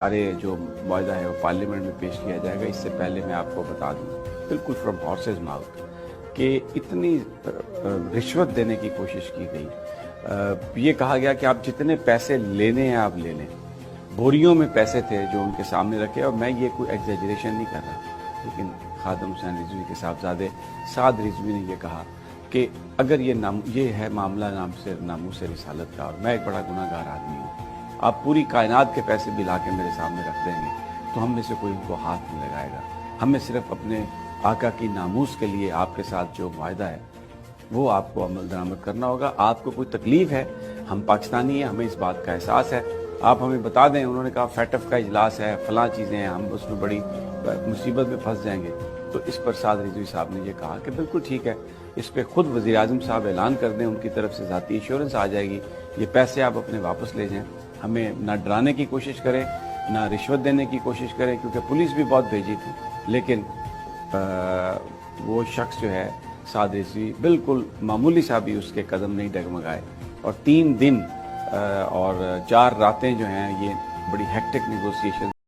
ارے جو معاہدہ ہے وہ پارلیمنٹ میں پیش کیا جائے گا. اس سے پہلے میں آپ کو بتا دوں بالکل فرام ہارسز ماؤتھ کہ اتنی رشوت دینے کی کوشش کی گئی. یہ کہا گیا کہ آپ جتنے پیسے لینے ہیں آپ لے لیں. بوریوں میں پیسے تھے جو ان کے سامنے رکھے, اور میں یہ کوئی ایگزیجریشن نہیں کر رہا, لیکن خادم حسین رضوی کے صاحبزادے سعد رضوی نے یہ کہا کہ اگر یہ ہے معاملہ ناموس رسالت کا, اور میں ایک بڑا گناہ گار آدمی ہوں, آپ پوری کائنات کے پیسے بھی لا کے میرے سامنے رکھ دیں گے تو ہم میں سے کوئی ان کو ہاتھ نہیں لگائے گا. ہمیں صرف اپنے آقا کی ناموس کے لیے آپ کے ساتھ جو معاہدہ ہے وہ آپ کو عمل درآمد کرنا ہوگا. آپ کو کوئی تکلیف ہے, ہم پاکستانی ہیں, ہمیں اس بات کا احساس ہے, آپ ہمیں بتا دیں. انہوں نے کہا فیٹف کا اجلاس ہے, فلاں چیزیں ہیں, ہم اس میں بڑی مصیبت میں پھنس جائیں گے. تو اس پر سعد رضوی صاحب نے یہ کہا کہ بالکل ٹھیک ہے, اس پہ خود وزیر اعظم صاحب اعلان کر دیں, ان کی طرف سے ذاتی ایشورنس آ جائے گی, یہ پیسے آپ اپنے واپس لے جائیں. ہمیں نہ ڈرانے کی کوشش کریں نہ رشوت دینے کی کوشش کریں, کیونکہ پولیس بھی بہت بھیجی تھی, لیکن وہ شخص جو ہے سعد رضوی بالکل معمولی سا بھی اس کے قدم نہیں ڈگمگائے. اور 3 دن اور 4 راتیں جو ہیں یہ بڑی ہیکٹک نیگوسیشن